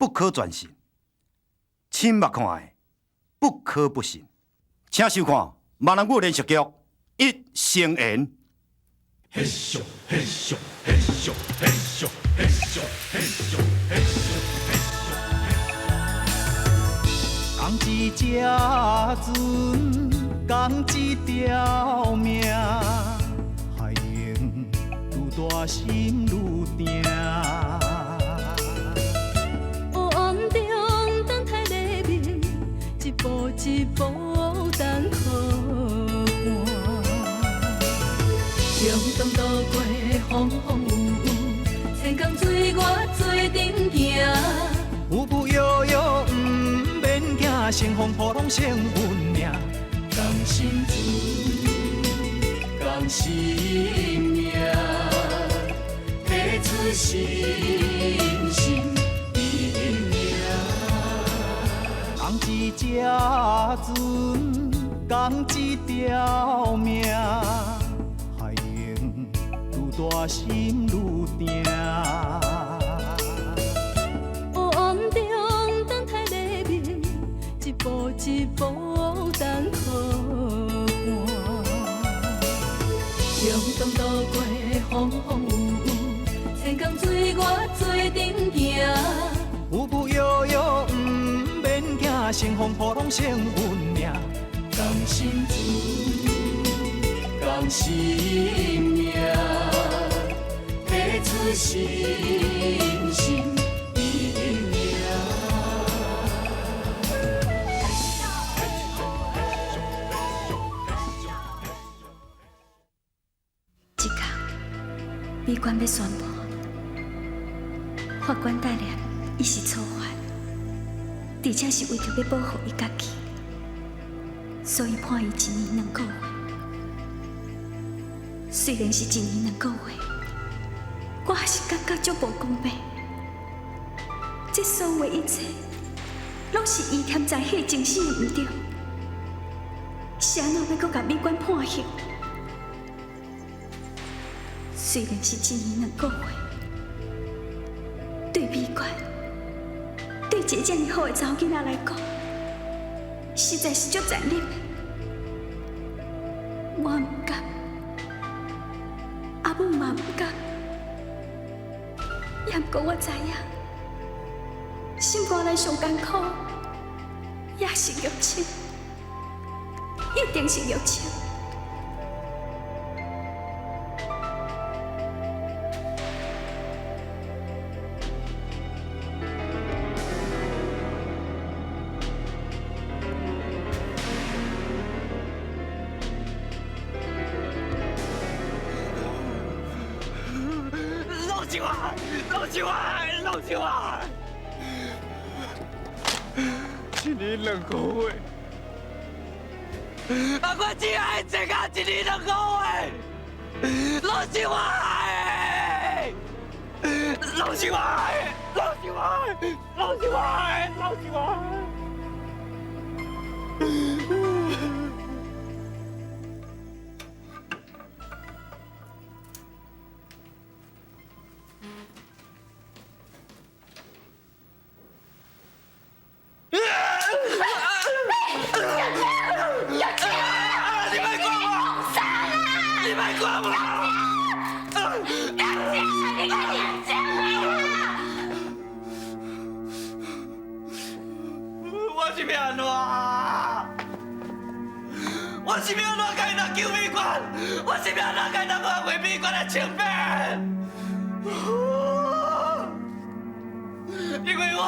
不可转信；亲目看的，不可不信。请收看《闽南语连续剧》一成言。嘿咻嘿咻嘿咻嘿咻嘿咻嘿咻嘿咻嘿咻。讲一只船，讲一条命，海涌愈大心愈定。黑暗中等待黎明，一步一步等靠寒。冲动渡过风风雨雨，千江水我做阵行。有不悠悠，不免惊，乘风破浪成运命。同心志，同心命，提出信心一命。讲一只船，讲一条命，海涌愈大心愈定。黑暗中等待黎明，一步一步等靠寒。冲动渡过风风雨雨，千江水我做阵行。有不悠悠，不免惊，乘风破浪成运命。同心志，同心命，提出信心一命。一天，美官要宣布，法官大人伊是错犯，而且是为着要保护伊家己，所以判伊1年2个月。虽然是1年2个月，我还是感觉足无公平。这所有的一切，拢是伊添在迄情绪毋对，是安怎要搁甲美官判刑？虽然是1年2个月，对美官，对一个这么好的查某囡仔来讲，实在是足残忍的。我毋甘，阿母嘛毋甘，也毋过我知影，心肝内上艰苦，也是玉清，一定是玉清。老兄啊！1年2个月，啊！我只爱这个1年2个月，老兄啊！老兄啊！老兄啊！老兄啊！老兄啊！我是要哪该当救美官？我是要哪该当挽回美官的情面？因为我，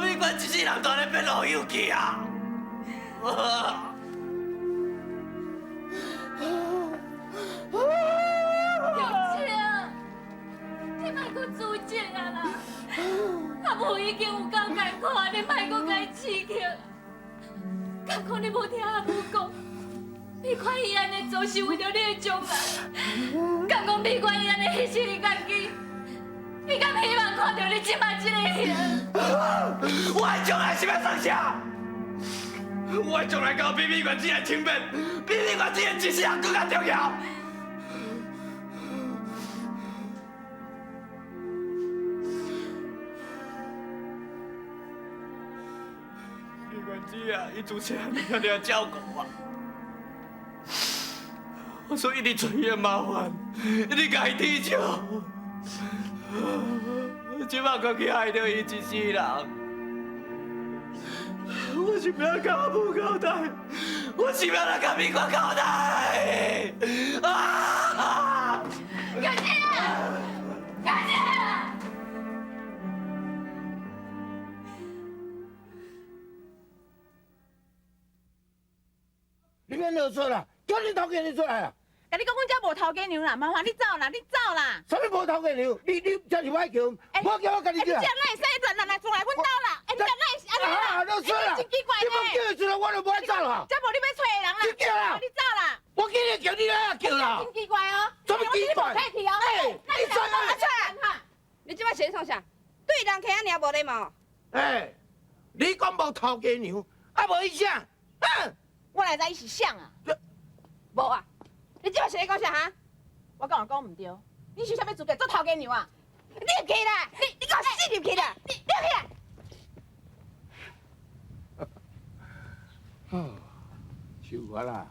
美官一世人当然变老友去啊！玉清，你莫阁自责啊啦！阿母已经有够艰苦，你莫阁甲伊刺激。敢讲你无听阿母讲，美款伊安尼做是为着你的将来。敢讲美款伊安尼牺牲伊家己，你敢希望看到你即摆这个样？我的将来是要创啥？我的将来甲比美官这样轻便，比美官这样一世人更加重要。关子啊，伊之前你遐尔照顾我，我所以一直找伊的麻烦，一直甲伊踢笑。即摆可去害着伊一世人，我是要甲母交代，我是要来甲美国交代。啊！小姐啊，小姐啊！你免啰嗦啦，叫恁头家你出来啦！甲你讲，阮遮无头家娘啦，麻烦你走啦，你走啦！啥物无头家娘？你真是歹叫，我叫我家己叫。你这哪会使乱来出来阮兜啦？你这哪会是安尼啦？啰嗦啦！真奇怪你莫叫伊出来，我就无爱走啦。这无你要找的人啦！你叫啦！你走啦！我今日叫你来叫啦。真奇怪哦！什么奇怪？客气哦！你出来！出来哈！你即摆先创啥？对人客仔尔无礼貌。你讲无头家娘，啊无伊啥？我来知伊是谁啊？无啊！你即摆是咧讲啥哈？我讲唔对，你是啥物资格做头家娘啊？你起来！你给我死入去啦！你起来！受我啦！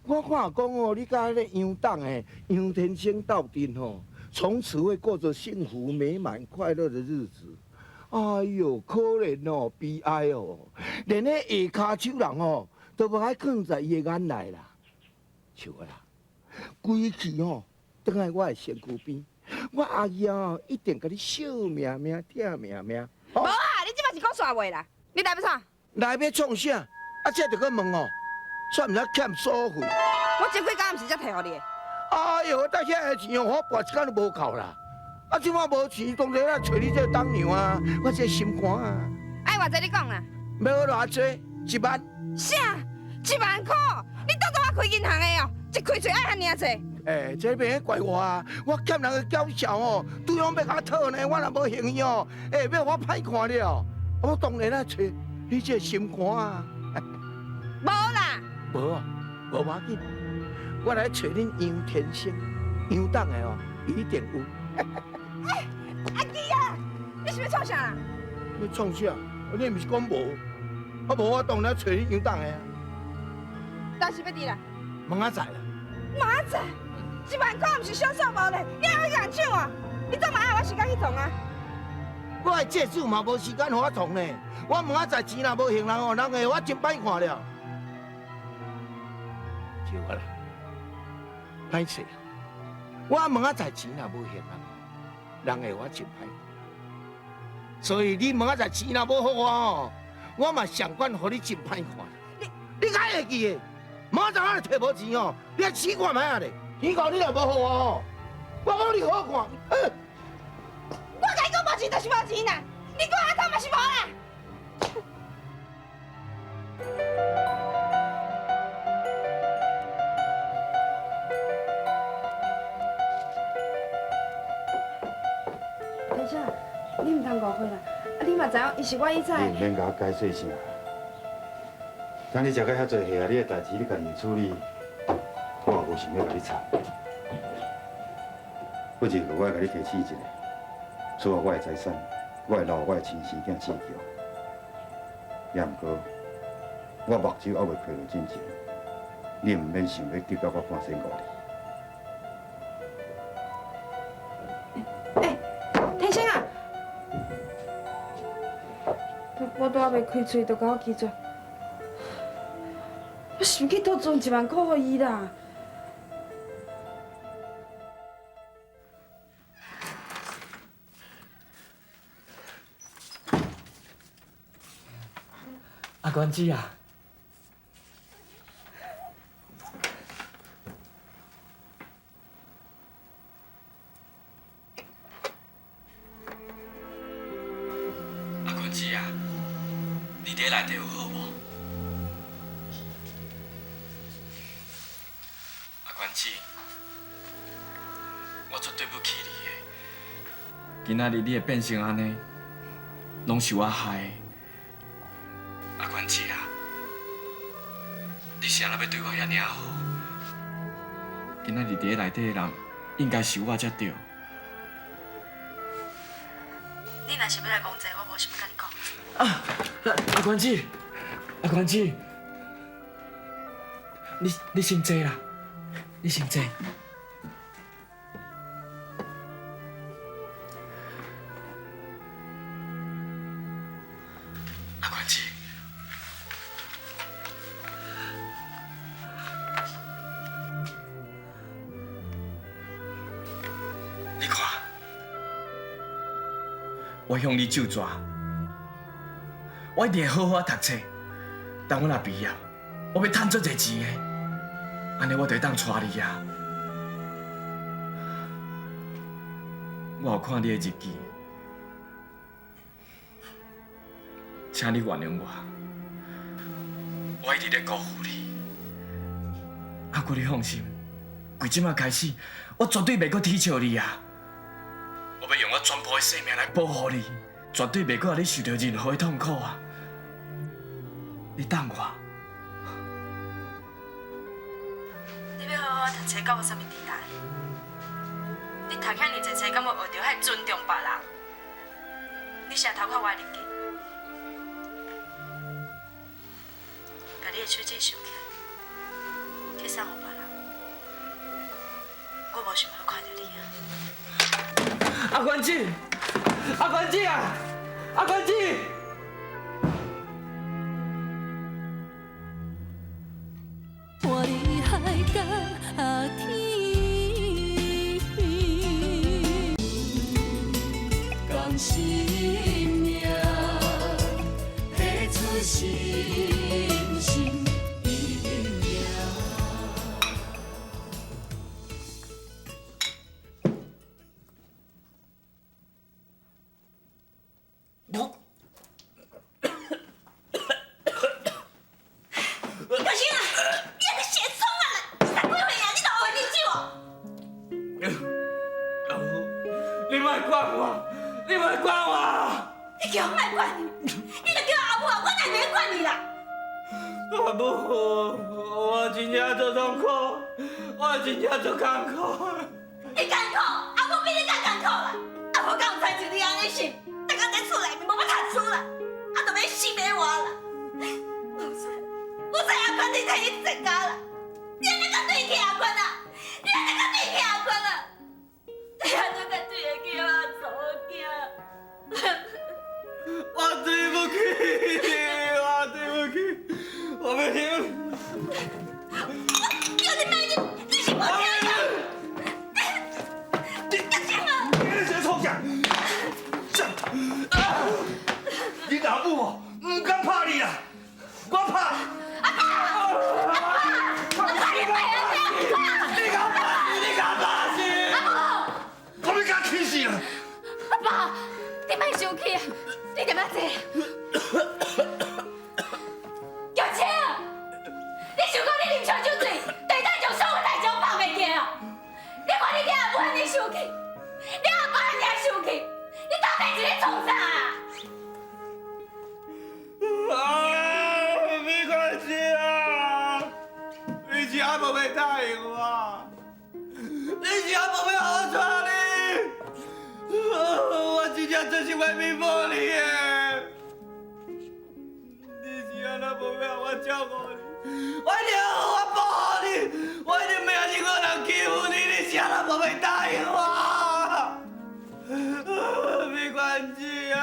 我看讲哦，你甲迄个杨党的杨天生斗阵吼，从此会过着幸福美满、快乐的日子。哎呦，可怜哦，悲哀哦，连迄下骹手人哦，都无爱囥在伊的眼内啦。受我啦！规气哦，倒来我的身躯边，我阿姨哦，一定甲你笑命命、疼命命。无啊，你即摆是讲啥话啦？你来要创？来要创啥？啊，这就搁问哦，算毋知欠所费。我前几工毋是才摕互你的。哎呦，到遐个钱哦，我跋一工都无够啦。啊，即摆无钱，当然来找你这当娘啊，我这心肝啊。爱偌济你讲啦？要偌济？1万。啥？1万块？你当作我开银行的哦？一开嘴爱遐尔济？这边怪我啊！我欠人个缴销哦，对方要甲讨呢，我若无行伊哦，要我歹看了。我当然来找你这心肝啊。无啦。无啊，无要紧，我来找恁杨天生，杨党的哦，一定有。阿基啊，你是要创啥啦？你创啥？你毋是讲无？啊无，我当然找你杨党的啊。当时要伫啦？明仔载啦。明仔？1万块毋是小数目咧，你还会硬抢啊？你怎嘛爱我时间去创啊？我的借主嘛无时间互我创呢。我明仔载钱若无还人哦，人会我真歹看了。就我啦，歹势。我明仔载钱若无还人会我真歹看。所以你明仔载钱若无互我哦，我嘛上管互你真歹看。你敢会记的？明仔载我摕无钱哦，你来试看卖啊咧？钱够你若无互我哦，我讲你互我看。我甲你讲无钱就是无钱啦，你讲阿公嘛是无啦。先生，你唔通误会啦，你嘛知影，伊是我以前。你免甲我解释啥。当你食到遐济下，你的代志你家己处理，我也无想要甲你吵。不然我会甲你提醒一下，所有我的财产，我会留我的亲生囝刺桥。也毋过，我目睭还未开落进前，你毋免想要得到我半生五年。天生啊，我都还未开嘴，就甲我拒绝。我想去倒存1万块给伊啦。阿关子啊，阿关子啊，你伫内底有好无？阿关子，我绝对不气你的。今仔日你会变成安尼，拢是我害的。阿关子啊，你是安怎要对我遐尔好？今仔日伫内底的人，应该是我才对。你若想要来讲这，我无想要甲你讲。阿关子，阿关姐，你先坐啦，你先坐。阿关姐，你看，我向你就抓。 我一定会好好读册，等我若毕业，我要赚足侪钱的，安尼我就会当带你啊！我有看你的日记，请你原谅我，我一直在辜负你。阿姑，你放心，从即马开始，我绝对袂阁踢笑你啊！我要用我全部的生命来保护你。 绝对袂阁让你受到任何的痛苦啊！你等我。你要好好读册，敢有啥物期待？你读遐尼侪册，敢有学着遐尊重别人？你啥偷看我的日记？把你的手机收起来，去送互别人。我无想要看到你啊！阿关姐。 阿关姐啊，阿关姐！我的海角阿天，讲生命提出心心意命。 你莫管我，你莫管我！你叫我莫管你，你就叫阿母啊，我才袂管你啦。阿母，我真正足痛苦，我真正足艰苦。你艰苦，阿母比你更艰苦啦。阿母敢有猜就你安尼想，大家在厝内面无要读书啦，啊，就要死买我啦。我知阿坤你替伊成家啦，你安尼敢对起阿坤啊？你安尼敢对起阿坤啊？你安怎敢对得起我祖囝？我对不起，我对不起，我没听。叫你卖你是无听呀？你你这臭家！你阿母哦，唔敢拍你啦，我拍。阿爸，你莫生气啊！你点啊坐？玉清，你想讲你啉烧酒醉，地带将所有代志放袂记啊？你看你囝阿母安尼生气，你阿爸安尼生气，你到底是咧创啥啊？没关系啊，你是阿伯袂答应我，你是阿伯要我娶你。 我真正真心为面膜你耶！你是安那无要我照顾你，我一定要好好保护你，我一定袂让任何人欺负你，你是安那无要答应我？没关系啊！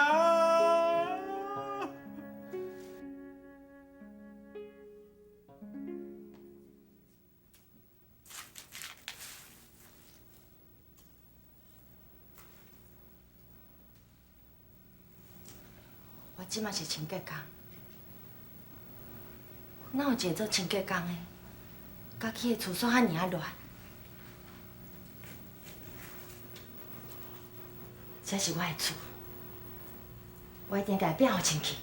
我即马是清洁工，哪有一个做清洁工的，甲去的厝所遐尔乱？这是我的厝，我一定甲伊变好清气。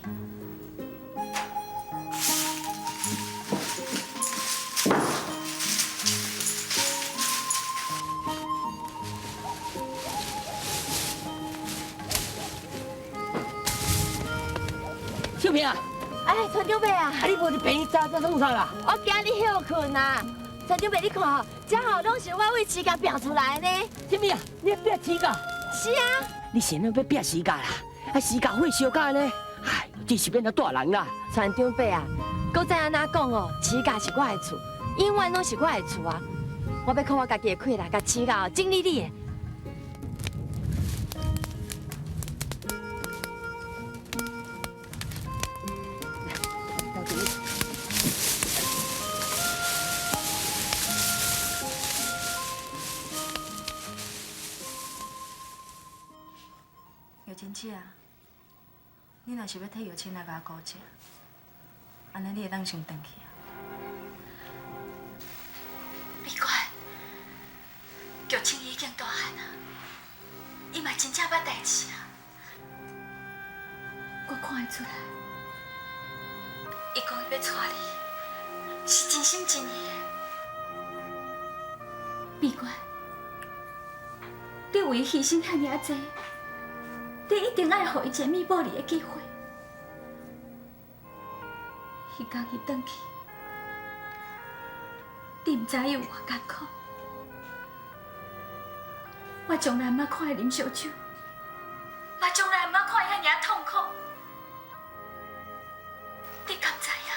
秀萍啊，哎，村长伯啊，啊你无是平早在弄啥啦？我今日休困啊。村长伯，你看吼，这吼拢是我为时间拼出来的呢。什么啊？你要变时间？是啊。你现在要变时间啦？啊，时间会小间呢？哎，真是变做大人啦！船长伯啊，搁再安那讲哦，起家是我的厝，永远拢是我的厝啊！我要靠我家己的气力，甲起家整理你的。姚真姐啊，你若是要替姚青来甲我顾者，安尼你会当先回去啊？别管，玉清已经大汉啊，伊嘛真正捌代志啊。我看得出来，伊讲伊要娶你，是真心真意的。别管，你为伊牺牲遐尔济。你一定爱给伊一个弥补你的机会。迄天伊转去，你唔知伊有偌艰苦。我从来毋捌看伊啉烧酒，嘛从来毋捌看伊遐尔痛苦。你敢知影？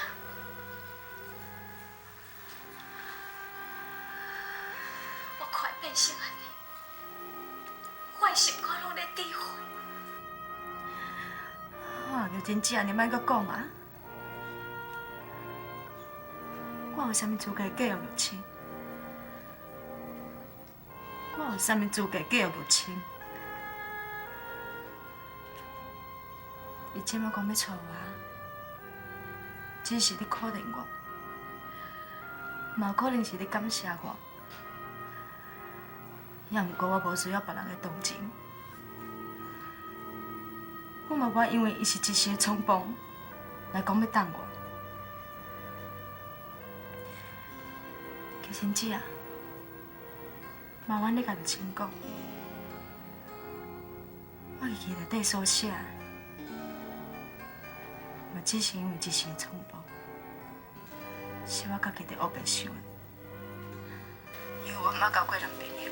我看伊变成安尼，我的心肝拢在滴血。啊，姚真姐，你莫阁讲啊！我有啥物资格继续入清？我有啥物资格继续入清？伊即摆讲要娶我，只是你可怜我，嘛有可能是你感谢我，也毋过我无需要别人的同情。我嘛无因为伊是一时的冲动来讲要等我。其实姐啊，麻烦你甲玉清讲，我日记内底所写，嘛只是因为一时的冲动，是我家己在黑白想的。因为我毋捌交过男朋友，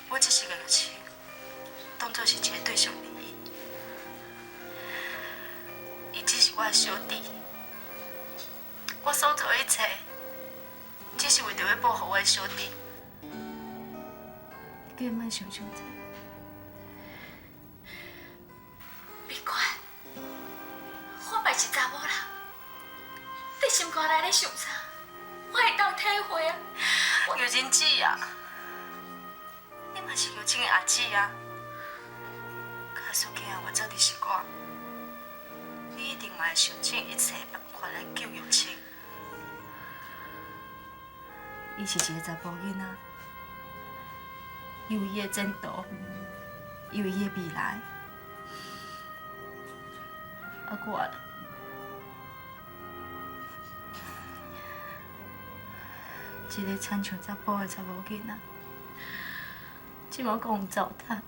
我只是甲玉清当作是一个对象而已。伊只是我的小弟，我所做的一切，只是为着要保护我的小弟。你可以莫想这。别管，我嘛是查某人，你心肝内咧想啥，我会当体会啊。姚真姐啊，你嘛是姚青的阿姊啊，假使今日我做的是我。你一定嘛会想尽一切办法来救姚青。伊是一个查甫囡仔，伊有伊的前途，伊有伊的未来。啊，我咧，一个亲像查甫的查某囡仔，即马讲有糟蹋，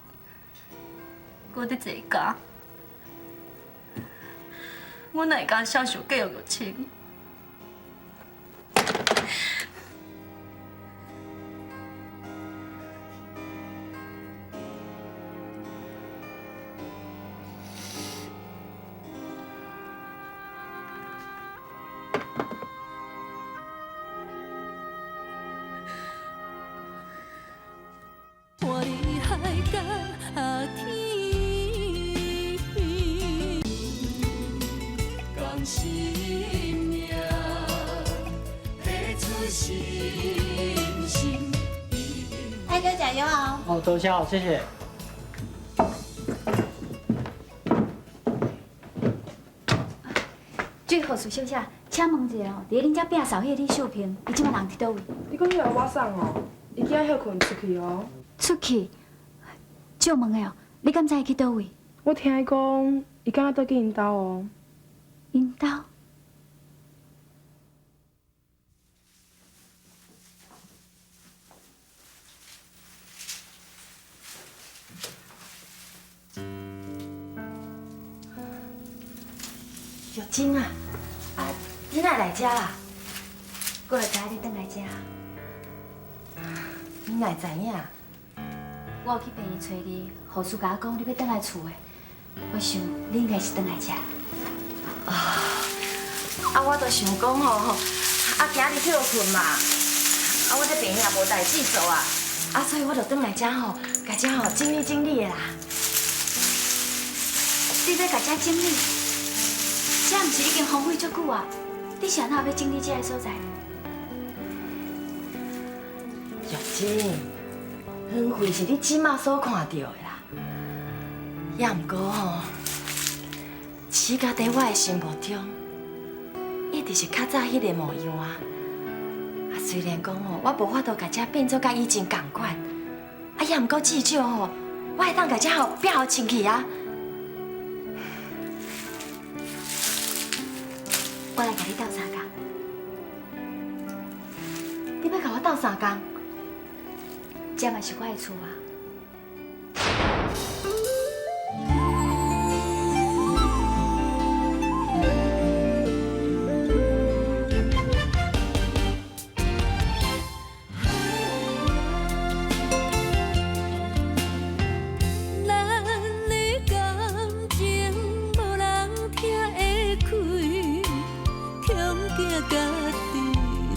我伫坐家。我哪会敢享受继续入清？我的海角啊天。生命付出心心。泰哥加油哦！哦，多谢好，谢谢。最后苏小姐，请问一下哦，伫恁遮摒扫迄个李秀萍，伊即摆人伫倒位？你讲迄个我送哦，伊今仔休困出去哦。出去？借问的哦，你敢知伊去倒位？我听伊讲，伊敢若倒去因兜哦。因兜？玉晶啊，你哪来遮啦？我就知你转来遮。你哪会知影？我有去病院找你，护士甲我讲你要转来厝的，我想你应该是转来遮。我就想讲吼，今日去就困嘛，我这病也无代志做啊，所以我就转来遮吼，甲遮吼整理整理的啦。你要甲遮整理，遮毋是已经荒废足久啊？你是安怎要整理遮个所在？玉珍，荒废是你即马所看到的啦，也毋过吼，起家在我的心目中，一直是较早迄个模样啊。虽然讲吼，我无法度甲遮变做甲以前共款，也毋过至少吼，我会当甲遮吼变好清气啊。我来甲你斗相共。你要甲我斗相共？这嘛是我的厝啊。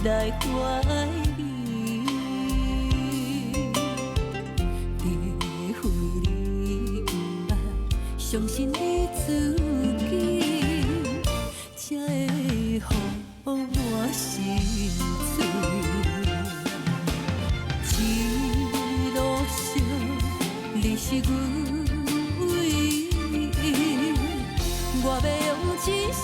来怀疑，除非你不爱相信你自己，才会予我心碎。一路上你是阮唯一，我要用真心。